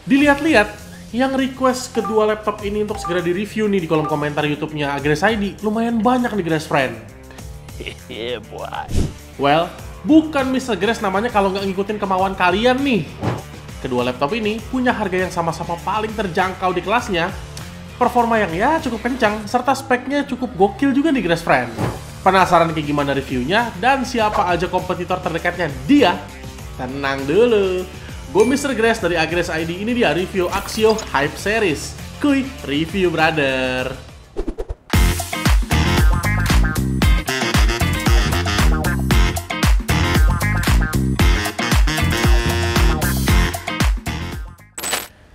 Dilihat-lihat, yang request kedua laptop ini untuk segera di-review nih di kolom komentar YouTube-nya Agres ID lumayan banyak nih, Grace Friend. Well, bukan Mr. Grace namanya kalau nggak ngikutin kemauan kalian nih. Kedua laptop ini punya harga yang sama-sama paling terjangkau di kelasnya, performa yang ya cukup kencang, serta speknya cukup gokil juga nih, Grace Friend. Penasaran kayak gimana reviewnya dan siapa aja kompetitor terdekatnya dia? Tenang dulu. Gue Mr. Grace dari Agres ID, ini dia review Axio Hype Series. Kuy, review brother.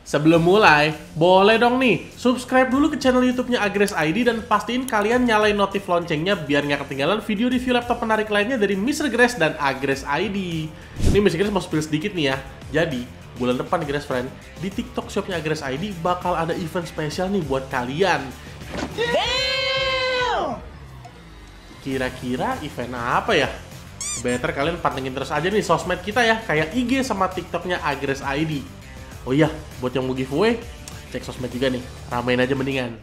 Sebelum mulai, boleh dong nih, subscribe dulu ke channel YouTube-nya Agres ID dan pastiin kalian nyalain notif loncengnya biar nggak ketinggalan video review laptop menarik lainnya dari Mr. Grace dan Agres ID. Ini Mr. Grace mau spill sedikit nih ya. Jadi, bulan depan nih Grace Friend, di TikTok shopnya Agres ID bakal ada event spesial nih buat kalian. Kira-kira event apa ya? Better kalian pantengin terus aja nih sosmed kita ya, kayak IG sama TikToknya Agres ID. Oh iya, buat yang mau giveaway, cek sosmed juga nih, ramein aja mendingan.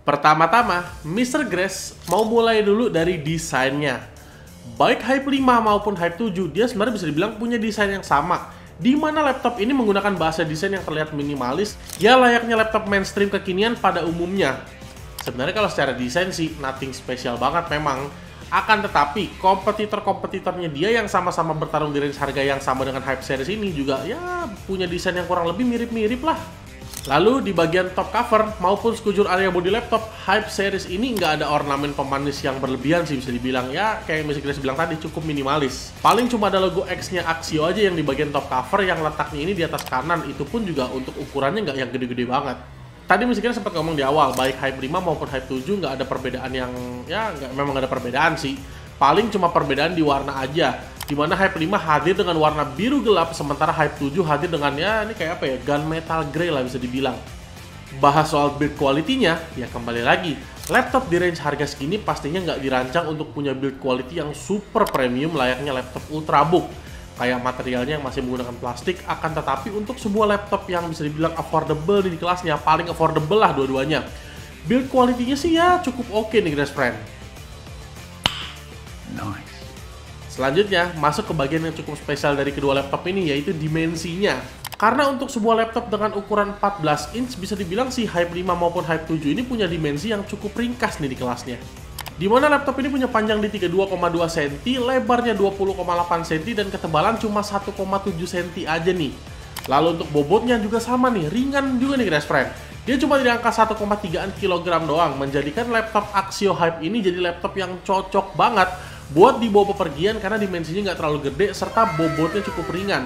Pertama-tama, Mr. Grace mau mulai dulu dari desainnya. Baik Hype 5 maupun Hype 7, dia sebenarnya bisa dibilang punya desain yang sama, di mana laptop ini menggunakan bahasa desain yang terlihat minimalis, ya layaknya laptop mainstream kekinian pada umumnya. Sebenarnya kalau secara desain sih, nothing spesial banget memang. Akan tetapi, kompetitor-kompetitornya dia yang sama-sama bertarung di range harga yang sama dengan Hype Series ini juga ya punya desain yang kurang lebih mirip-mirip lah. Lalu di bagian top cover maupun sekujur area bodi laptop, Hype Series ini nggak ada ornamen pemanis yang berlebihan sih bisa dibilang. Ya kayak Mr. Grace bilang tadi, cukup minimalis. Paling cuma ada logo X-nya Axio aja yang di bagian top cover yang letaknya ini di atas kanan. Itu pun juga untuk ukurannya nggak yang gede-gede banget. Tadi Mr. Grace sempat ngomong di awal, baik Hype 5 maupun Hype 7 nggak ada perbedaan yang, ya memang nggak ada perbedaan sih. Paling cuma perbedaan di warna aja. Dimana Hype 5 hadir dengan warna biru gelap, sementara Hype 7 hadir dengan ya ini kayak apa ya, gunmetal grey lah bisa dibilang. Bahas soal build quality-nya, ya kembali lagi, laptop di range harga segini pastinya nggak dirancang untuk punya build quality yang super premium layaknya laptop ultrabook. Kayak materialnya yang masih menggunakan plastik, akan tetapi untuk sebuah laptop yang bisa dibilang affordable di kelasnya, paling affordable lah dua-duanya. Build quality-nya sih ya cukup oke nih Grace Friend. Nice. Selanjutnya, masuk ke bagian yang cukup spesial dari kedua laptop ini, yaitu dimensinya. Karena untuk sebuah laptop dengan ukuran 14 inch, bisa dibilang si Hype 5 maupun Hype 7 ini punya dimensi yang cukup ringkas nih di kelasnya. Dimana laptop ini punya panjang di 32,2 cm, lebarnya 20,8 cm, dan ketebalan cuma 1,7 cm aja nih. Lalu untuk bobotnya juga sama nih, ringan juga nih Grace Friend. Dia cuma di angka 1,3 kg doang, menjadikan laptop Axio Hype ini jadi laptop yang cocok banget buat dibawa bepergian karena dimensinya nggak terlalu gede serta bobotnya cukup ringan.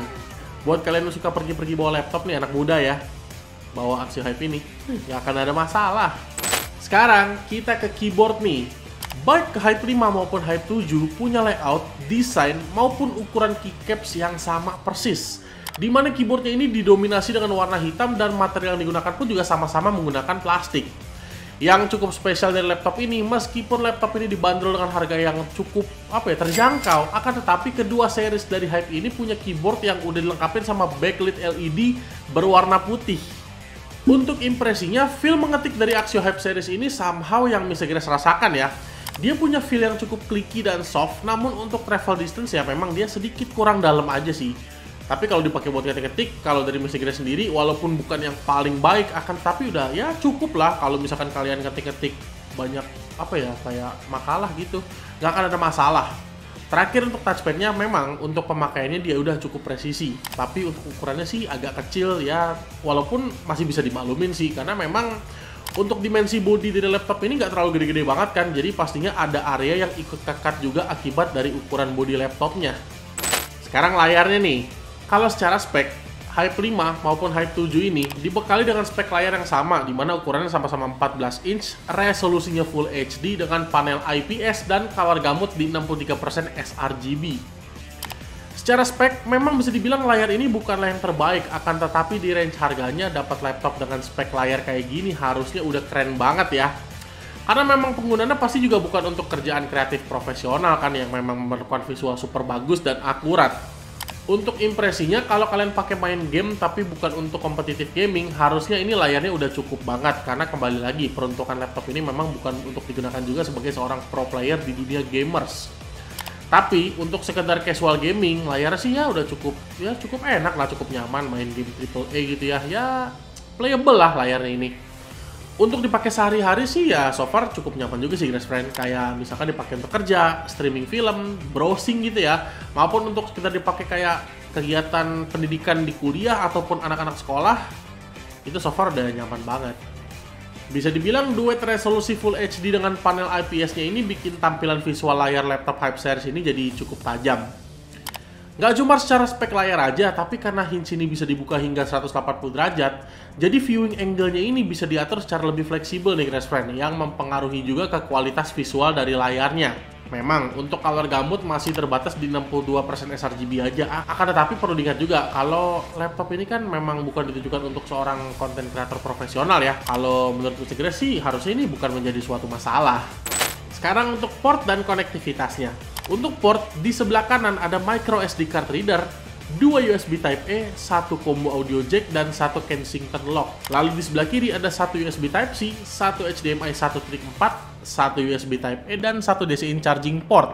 Buat kalian yang suka pergi-pergi bawa laptop nih, anak muda ya, bawa Axio Hype ini nggak akan ada masalah. Sekarang kita ke keyboard nih. Baik ke Hype 5 maupun Hype 7 punya layout, desain maupun ukuran keycaps yang sama persis. Dimana keyboardnya ini didominasi dengan warna hitam dan material yang digunakan pun juga sama-sama menggunakan plastik. Yang cukup spesial dari laptop ini, meskipun laptop ini dibanderol dengan harga yang cukup terjangkau, akan tetapi kedua series dari Hype ini punya keyboard yang udah dilengkapi sama backlit LED berwarna putih. Untuk impresinya, feel mengetik dari Axio Hype series ini somehow yang Mr. Grace rasakan ya. Dia punya feel yang cukup clicky dan soft, namun untuk travel distance ya memang dia sedikit kurang dalam aja sih. Tapi kalau dipakai buat ngetik-ngetik, kalau dari Mr. Grace sendiri, walaupun bukan yang paling baik, akan tapi udah ya cukup lah kalau misalkan kalian ngetik-ngetik banyak kayak makalah gitu, nggak akan ada masalah. Terakhir untuk touchpadnya memang untuk pemakaiannya dia udah cukup presisi, tapi untuk ukurannya sih agak kecil ya, walaupun masih bisa dimaklumin sih, karena memang untuk dimensi bodi dari laptop ini nggak terlalu gede-gede banget kan, jadi pastinya ada area yang ikut kekat juga akibat dari ukuran bodi laptopnya. Sekarang layarnya nih. Kalau secara spek, Hype 5 maupun Hype 7 ini dibekali dengan spek layar yang sama, di mana ukurannya sama-sama 14 inch, resolusinya Full HD dengan panel IPS dan color gamut di 63% sRGB. Secara spek, memang bisa dibilang layar ini bukanlah yang terbaik, akan tetapi di range harganya dapat laptop dengan spek layar kayak gini harusnya udah keren banget ya. Karena memang penggunaannya pasti juga bukan untuk kerjaan kreatif profesional kan, yang memang memerlukan visual super bagus dan akurat. Untuk impresinya, kalau kalian pakai main game tapi bukan untuk kompetitif gaming, harusnya ini layarnya udah cukup banget. Karena kembali lagi, peruntukan laptop ini memang bukan untuk digunakan juga sebagai seorang pro player di dunia gamers. Tapi untuk sekedar casual gaming, layarnya sih ya udah cukup enak lah, cukup nyaman main game AAA gitu ya. Ya playable lah layarnya ini. Untuk dipakai sehari-hari sih ya so far cukup nyaman juga sih guys friend. Kayak misalkan dipakai untuk kerja, streaming film, browsing gitu ya. Maupun untuk sekedar dipakai kayak kegiatan pendidikan di kuliah ataupun anak-anak sekolah. Itu so far udah nyaman banget. Bisa dibilang duet resolusi Full HD dengan panel IPS-nya ini bikin tampilan visual layar laptop Hypeseries ini jadi cukup tajam. Nggak cuma secara spek layar aja, tapi karena hinge ini bisa dibuka hingga 180 derajat, jadi viewing angle-nya ini bisa diatur secara lebih fleksibel nih guys friend, yang mempengaruhi juga ke kualitas visual dari layarnya. Memang, untuk color gamut masih terbatas di 62% sRGB aja, akan tetapi perlu diingat juga, kalau laptop ini kan memang bukan ditujukan untuk seorang content creator profesional ya. Kalau menurut Mr. sih, harusnya ini bukan menjadi suatu masalah. Sekarang untuk port dan konektivitasnya. Untuk port, di sebelah kanan ada micro SD card reader, 2 USB Type-A, 1 combo audio jack, dan 1 Kensington lock. Lalu di sebelah kiri ada 1 USB Type-C, 1 HDMI 1.4, 1 USB Type-A, dan 1 DC-in charging port.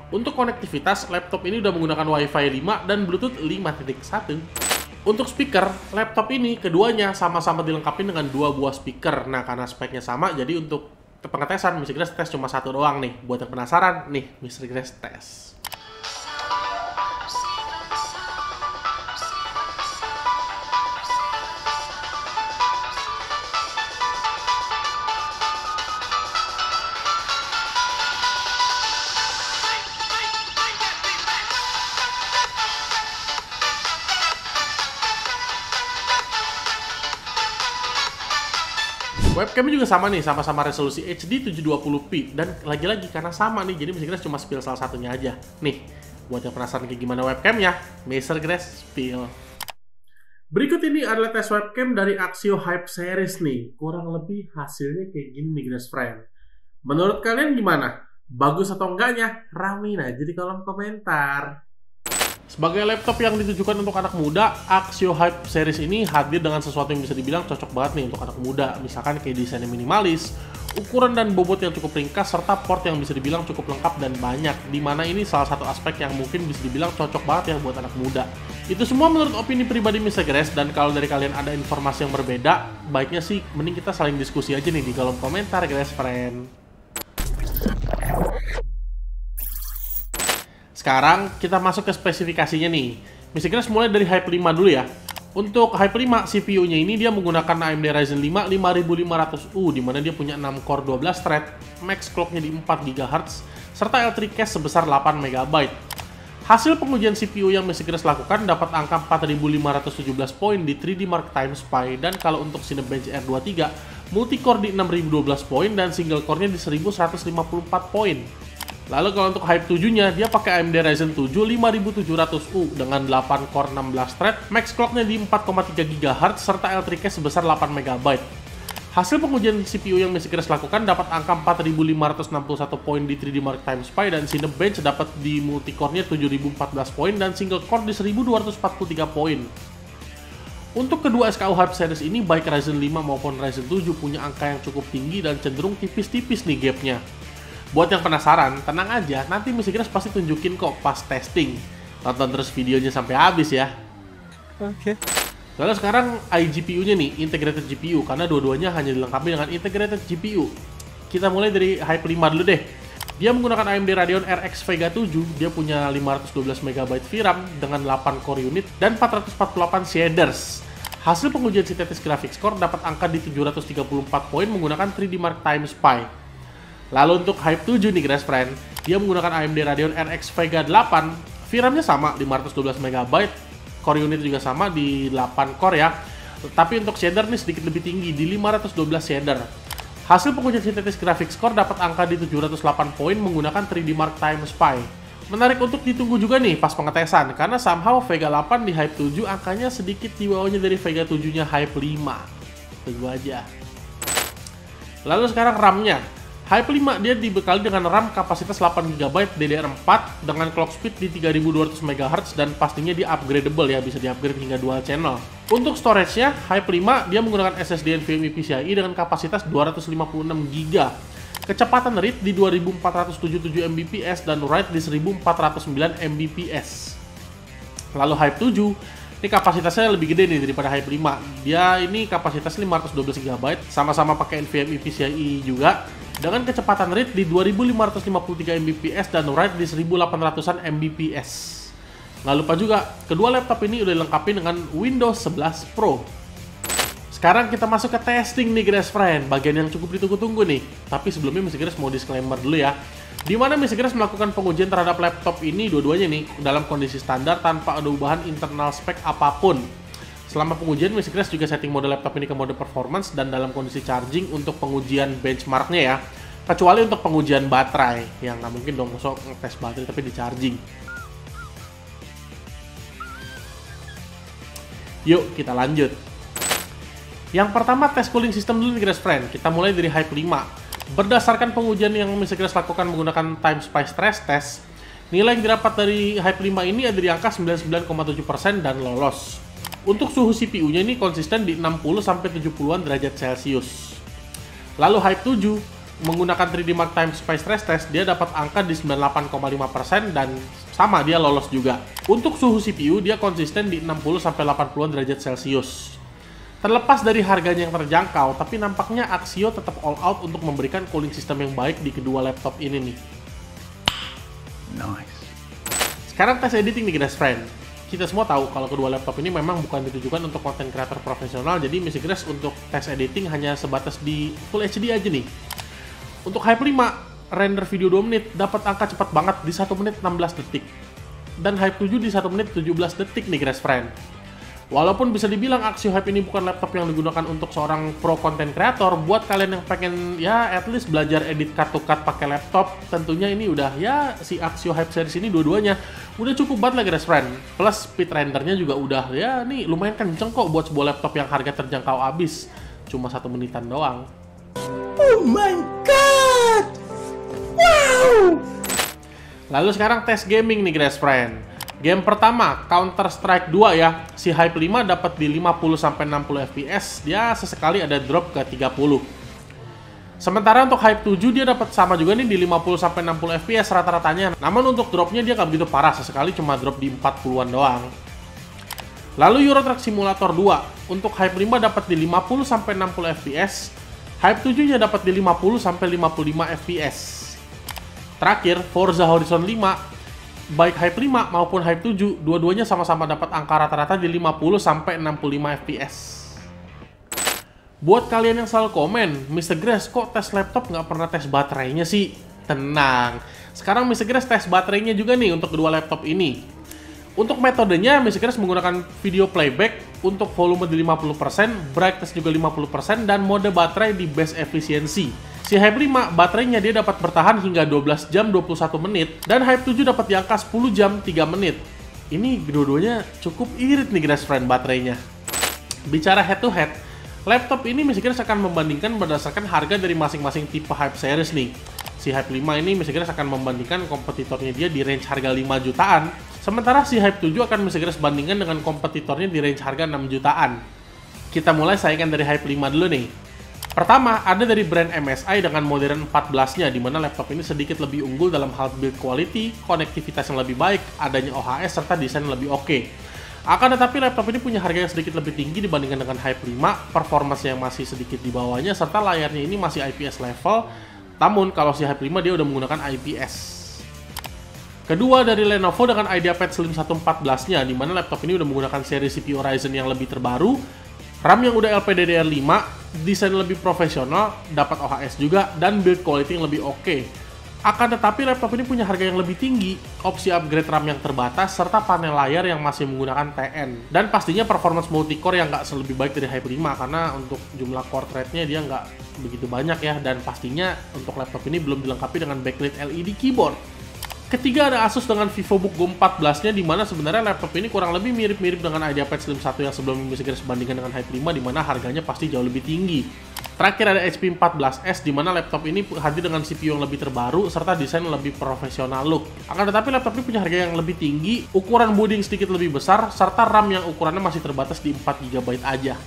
Untuk konektivitas, laptop ini udah menggunakan Wi-Fi 5 dan Bluetooth 5.1. Untuk speaker, laptop ini keduanya sama-sama dilengkapi dengan 2 buah speaker. Nah, karena speknya sama, jadi untuk pengetesan Mr. Grace tes cuma 1 doang nih. Buat yang penasaran, nih Mr. Grace tes. Webcamnya juga sama nih, sama-sama resolusi HD 720p. Dan lagi-lagi karena sama nih, jadi Mr. Grace cuma spill salah satunya aja. Nih, buat yang penasaran kayak gimana webcamnya, Mr. Grace spill. Berikut ini adalah tes webcam dari Axio Hypeseries nih. Kurang lebih hasilnya kayak gini nih guys friend. Menurut kalian gimana? Bagus atau enggaknya? Ramein aja di kolom komentar. Sebagai laptop yang ditujukan untuk anak muda, Axio Hypeseries ini hadir dengan sesuatu yang bisa dibilang cocok banget nih untuk anak muda. Misalkan kayak desainnya minimalis, ukuran dan bobot yang cukup ringkas, serta port yang bisa dibilang cukup lengkap dan banyak. Dimana ini salah satu aspek yang mungkin bisa dibilang cocok banget ya buat anak muda. Itu semua menurut opini pribadi Mr. Grace, dan kalau dari kalian ada informasi yang berbeda, baiknya sih mending kita saling diskusi aja nih di kolom komentar guys friend. Sekarang kita masuk ke spesifikasinya nih. Mr. Grace mulai dari Hype 5 dulu ya. Untuk Hype 5, CPU-nya ini dia menggunakan AMD Ryzen 5 5500U, dimana dia punya 6 core 12 thread, max clock-nya di 4 GHz, serta L3 cache sebesar 8 MB. Hasil pengujian CPU yang Mr. Grace lakukan dapat angka 4517 poin di 3D Mark Time Spy, dan kalau untuk Cinebench R23, multi-core di 6012 poin dan single core-nya di 1154 poin. Lalu kalau untuk Hype 7-nya, dia pakai AMD Ryzen 7 5700U dengan 8 core 16 thread, max clock-nya di 4,3 GHz, serta L3 cache sebesar 8 MB. Hasil pengujian CPU yang Mr. Grace lakukan dapat angka 4561 poin di 3D Mark Time Spy, dan Cinebench dapat di multi-core-nya 7014 poin dan single core di 1243 poin. Untuk kedua SKU Hypeseries ini, baik Ryzen 5 maupun Ryzen 7 punya angka yang cukup tinggi dan cenderung tipis-tipis nih gapnya. Buat yang penasaran, tenang aja, nanti Mr. Grace pasti tunjukin kok pas testing. Tonton terus videonya sampai habis ya. Oke. Lalu sekarang iGPU-nya nih, Integrated GPU, karena dua-duanya hanya dilengkapi dengan Integrated GPU. Kita mulai dari Hype 5 dulu deh. Dia menggunakan AMD Radeon RX Vega 7, dia punya 512 MB VRAM dengan 8 core unit dan 448 shaders. Hasil pengujian sintetis graphics core dapat angka di 734 poin menggunakan 3D Mark Time Spy. Lalu untuk Hype 7 nih guys friend, dia menggunakan AMD Radeon RX Vega 8, VRAM-nya sama 512 MB, core unit juga sama di 8 core ya. Tapi untuk shader nih sedikit lebih tinggi di 512 shader. Hasil pengujian sintetis graphics core dapat angka di 708 poin menggunakan 3D Mark Time Spy. Menarik untuk ditunggu juga nih pas pengetesan, karena somehow Vega 8 di Hype 7 angkanya sedikit di bawahnya dari Vega 7-nya Hype 5. Tunggu aja. Lalu sekarang RAM-nya. Hype 5 dia dibekali dengan RAM kapasitas 8GB DDR4 dengan clock speed di 3200 MHz dan pastinya dia upgradable ya, bisa di-upgrade hingga dual channel. Untuk storage-nya, Hype 5 dia menggunakan SSD NVMe PCIe dengan kapasitas 256GB. Kecepatan read di 2477 Mbps dan write di 1409 Mbps. Lalu Hype 7, ini kapasitasnya lebih gede nih daripada Hype 5. Dia ini kapasitas 512GB, sama-sama pakai NVMe PCIe juga, dengan kecepatan read di 2553 Mbps dan write di 1800-an Mbps. Nggak lupa juga, kedua laptop ini udah dilengkapi dengan Windows 11 Pro. Sekarang kita masuk ke testing nih guys friend, bagian yang cukup ditunggu-tunggu nih. Tapi sebelumnya Mr. Grace mau disclaimer dulu ya. Dimana Mr. Grace melakukan pengujian terhadap laptop ini dua-duanya nih dalam kondisi standar tanpa ada ubahan internal spek apapun. Selama pengujian Mr. Grace juga setting mode laptop ini ke mode performance dan dalam kondisi charging untuk pengujian benchmarknya ya. Kecuali untuk pengujian baterai, yang nggak mungkin dong masuk ngetes baterai tapi di charging. Yuk kita lanjut. Yang pertama tes cooling system dulu nih guys friend. Kita mulai dari Hype 5. Berdasarkan pengujian yang Mr. Grace lakukan menggunakan TimeSpy stress test, nilai yang didapat dari Hype 5 ini ada di angka 99,7% dan lolos. Untuk suhu CPU-nya ini konsisten di 60-70-an derajat Celcius. Lalu Hype 7 menggunakan 3D Mark TimeSpy stress test, dia dapat angka di 98,5% dan sama dia lolos juga. Untuk suhu CPU dia konsisten di 60-80-an derajat Celcius. Terlepas dari harganya yang terjangkau, tapi nampaknya Axio tetap all out untuk memberikan cooling system yang baik di kedua laptop ini nih. Nice. Sekarang tes editing nih guys friend. Kita semua tahu kalau kedua laptop ini memang bukan ditujukan untuk content creator profesional, jadi Mr. Grace untuk tes editing hanya sebatas di Full HD aja nih. Untuk Hype 5, render video 2 menit dapat angka cepat banget di 1 menit 16 detik. Dan Hype 7 di 1 menit 17 detik nih guys friend. Walaupun bisa dibilang Axio Hype ini bukan laptop yang digunakan untuk seorang pro content creator, buat kalian yang pengen ya at least belajar edit cut to cut pakai laptop, tentunya ini udah ya si Axio Hype series ini dua-duanya udah cukup banget lah guys friend. Plus speed rendernya juga udah ya nih lumayan kenceng kok buat sebuah laptop yang harga terjangkau abis, cuma 1 menitan doang. Oh my god! Wow! Lalu sekarang tes gaming nih guys friend. Game pertama, Counter-Strike 2 ya. Si Hype 5 dapat di 50-60 fps, dia sesekali ada drop ke 30. Sementara untuk Hype 7 dia dapat sama juga nih di 50-60 fps rata-ratanya. Namun untuk dropnya dia nggak begitu parah, sesekali cuma drop di 40-an doang. Lalu Euro Truck Simulator 2, untuk Hype 5 dapat di 50-60 fps, Hype 7-nya dapat di 50-55 fps. Terakhir, Forza Horizon 5, baik Hype 5 maupun Hype 7, dua-duanya sama-sama dapat angka rata-rata di 50-65 fps. Buat kalian yang selalu komen, Mr. Grace kok tes laptop nggak pernah tes baterainya sih? Tenang, sekarang Mr. Grace tes baterainya juga nih untuk kedua laptop ini. Untuk metodenya, Mr. Grace menggunakan video playback untuk volume di 50%, brightness juga 50%, dan mode baterai di best efficiency. Si Hype 5, baterainya dia dapat bertahan hingga 12 jam 21 menit, dan Hype 7 dapat di angka 10 jam 3 menit. Ini dua-duanya cukup irit nih guys friend baterainya. Bicara head to head, laptop ini Mr. Grace akan membandingkan berdasarkan harga dari masing-masing tipe Hype series nih. Si Hype 5 ini Mr. Grace akan membandingkan kompetitornya dia di range harga 5 jutaan. Sementara si Hype 7 akan Mr. Grace bandingkan dengan kompetitornya di range harga 6 jutaan. Kita mulai saingan dari Hype 5 dulu nih. Pertama, ada dari brand MSI dengan modern 14-nya, di mana laptop ini sedikit lebih unggul dalam hal build quality, konektivitas yang lebih baik, adanya OHS, serta desain yang lebih oke. Akan tetapi laptop ini punya harga yang sedikit lebih tinggi dibandingkan dengan Hype 5, performanya yang masih sedikit di bawahnya, serta layarnya ini masih IPS level, namun kalau si Hype 5 dia udah menggunakan IPS. Kedua dari Lenovo dengan IdeaPad Slim 114-nya, di mana laptop ini udah menggunakan seri CPU Ryzen yang lebih terbaru, RAM yang udah LPDDR5, desain lebih profesional, dapat OHS juga, dan build quality yang lebih oke. Akan tetapi laptop ini punya harga yang lebih tinggi, opsi upgrade RAM yang terbatas, serta panel layar yang masih menggunakan TN. Dan pastinya performance multicore yang nggak lebih baik dari Hype 5, karena untuk jumlah core thread-nya dia nggak begitu banyak ya, dan pastinya untuk laptop ini belum dilengkapi dengan backlit LED keyboard. Ketiga ada Asus dengan VivoBook Go 14-nya, di mana sebenarnya laptop ini kurang lebih mirip-mirip dengan IdeaPad Slim 1 yang sebelumnya Mr. Grace bandingkan dengan Hype 5, di mana harganya pasti jauh lebih tinggi. Terakhir ada HP 14S, di mana laptop ini hadir dengan CPU yang lebih terbaru serta desain lebih profesional look. Akan tetapi laptop ini punya harga yang lebih tinggi, ukuran bodi yang sedikit lebih besar, serta RAM yang ukurannya masih terbatas di 4GB aja.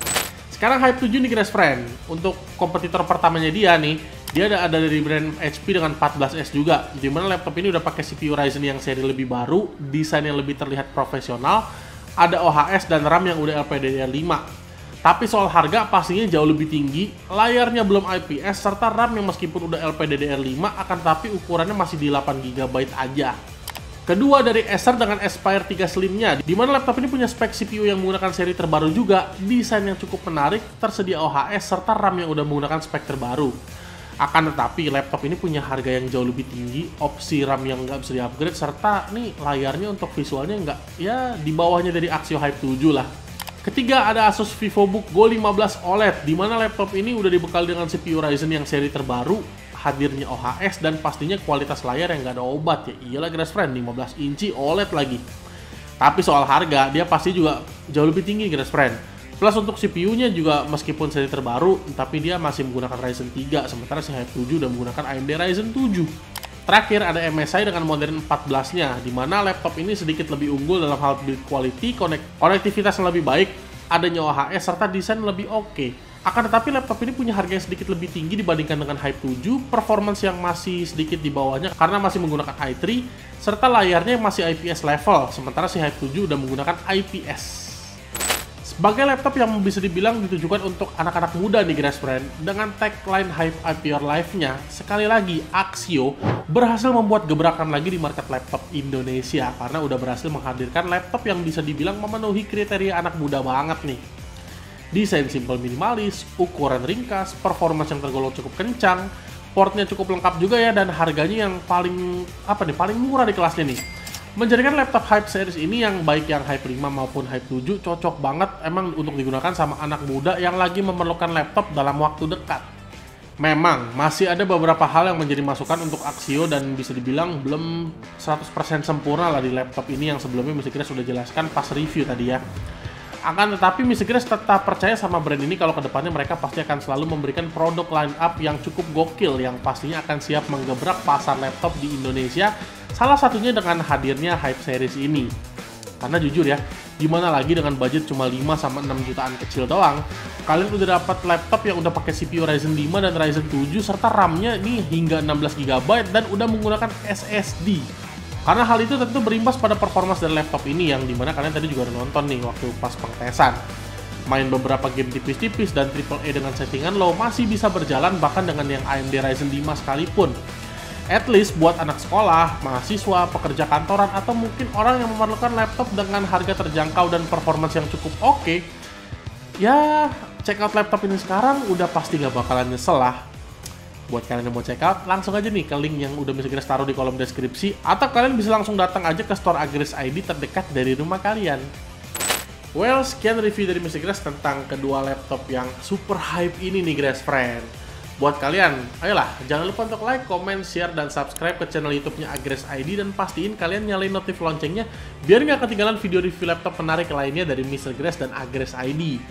Sekarang Hype 7 nih guys friend, untuk kompetitor pertamanya dia nih, dia ada dari brand HP dengan 14S juga, di mana laptop ini udah pakai CPU Ryzen yang seri lebih baru, desain yang lebih terlihat profesional, ada OHS dan RAM yang udah LPDDR5. Tapi soal harga pastinya jauh lebih tinggi, layarnya belum IPS, serta RAM yang meskipun udah LPDDR5 akan tapi ukurannya masih di 8GB aja. Kedua dari Acer dengan Aspire 3 Slim-nya, di mana laptop ini punya spek CPU yang menggunakan seri terbaru juga, desain yang cukup menarik, tersedia OHS, serta RAM yang udah menggunakan spek terbaru. Akan tetapi laptop ini punya harga yang jauh lebih tinggi, opsi RAM yang nggak bisa di-upgrade, serta nih layarnya untuk visualnya nggak, ya di bawahnya dari Axio Hype 7 lah. Ketiga ada Asus VivoBook Go 15 OLED, di mana laptop ini udah dibekali dengan CPU Ryzen yang seri terbaru, hadirnya OHS, dan pastinya kualitas layar yang nggak ada obat ya. Iyalah guys friend, 15 inci OLED lagi. Tapi soal harga, dia pasti juga jauh lebih tinggi guys friend. Plus untuk CPU-nya juga meskipun seri terbaru, tapi dia masih menggunakan Ryzen 3, sementara si Hype 7 udah menggunakan AMD Ryzen 7. Terakhir ada MSI dengan modern 14-nya, di mana laptop ini sedikit lebih unggul dalam hal build quality, konektivitas yang lebih baik, adanya OHS, serta desain lebih oke. Akan tetapi laptop ini punya harga yang sedikit lebih tinggi dibandingkan dengan Hype 7, performance yang masih sedikit di bawahnya karena masih menggunakan i3, serta layarnya masih IPS level, sementara si Hype 7 udah menggunakan IPS. Sebagai laptop yang bisa dibilang ditujukan untuk anak-anak muda nih guys friend, dengan tagline Hype Up Your Life-nya, sekali lagi Axio berhasil membuat gebrakan lagi di market laptop Indonesia karena udah berhasil menghadirkan laptop yang bisa dibilang memenuhi kriteria anak muda banget nih. Desain simple minimalis, ukuran ringkas, performance yang tergolong cukup kencang, portnya cukup lengkap juga ya, dan harganya yang paling murah di kelasnya nih. Menjadikan laptop Hype series ini yang baik yang Hype 5 maupun Hype 7 cocok banget emang untuk digunakan sama anak muda yang lagi memerlukan laptop dalam waktu dekat. Memang masih ada beberapa hal yang menjadi masukan untuk Axio dan bisa dibilang belum 100% sempurna lah di laptop ini yang sebelumnya Mr. Grace sudah jelaskan pas review tadi ya. Akan tetapi Mr. Grace tetap percaya sama brand ini kalau kedepannya mereka pasti akan selalu memberikan produk line up yang cukup gokil yang pastinya akan siap menggebrak pasar laptop di Indonesia, salah satunya dengan hadirnya Hype series ini. Karena jujur ya, gimana lagi dengan budget cuma 5-6 jutaan kecil doang, kalian udah dapat laptop yang udah pakai CPU Ryzen 5 dan Ryzen 7 serta RAM-nya ini hingga 16GB dan udah menggunakan SSD. Karena hal itu tentu berimbas pada performance dari laptop ini yang dimana kalian tadi juga udah nonton nih waktu pas pengetesan. Main beberapa game tipis-tipis dan AAA dengan settingan low masih bisa berjalan bahkan dengan yang AMD Ryzen 5 sekalipun. At least buat anak sekolah, mahasiswa, pekerja kantoran, atau mungkin orang yang memerlukan laptop dengan harga terjangkau dan performance yang cukup oke, ya check out laptop ini sekarang udah pasti gak bakalan nyesel lah. Buat kalian yang mau check out, langsung aja nih ke link yang udah Mr. Grace taruh di kolom deskripsi, atau kalian bisa langsung datang aja ke store Agres ID terdekat dari rumah kalian. Well, sekian review dari Mr. Grace tentang kedua laptop yang super hype ini nih guys friend. Buat kalian, ayolah jangan lupa untuk like, comment, share, dan subscribe ke channel YouTube-nya Agres ID dan pastiin kalian nyalain notif loncengnya biar nggak ketinggalan video review laptop menarik lainnya dari Mr. Grace dan Agres ID.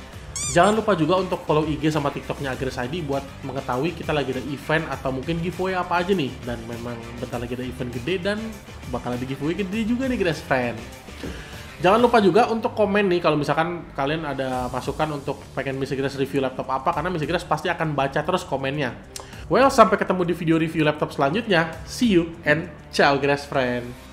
Jangan lupa juga untuk follow IG sama TikTok-nya Agres ID buat mengetahui kita lagi ada event atau mungkin giveaway apa aja nih. Dan memang bentar lagi ada event gede dan bakal ada giveaway gede juga nih guys friend. Jangan lupa juga untuk komen nih kalau misalkan kalian ada masukan untuk pengen Mr. Grace review laptop apa, karena Mr. Grace pasti akan baca terus komennya. Well, sampai ketemu di video review laptop selanjutnya. See you and ciao Grace friend.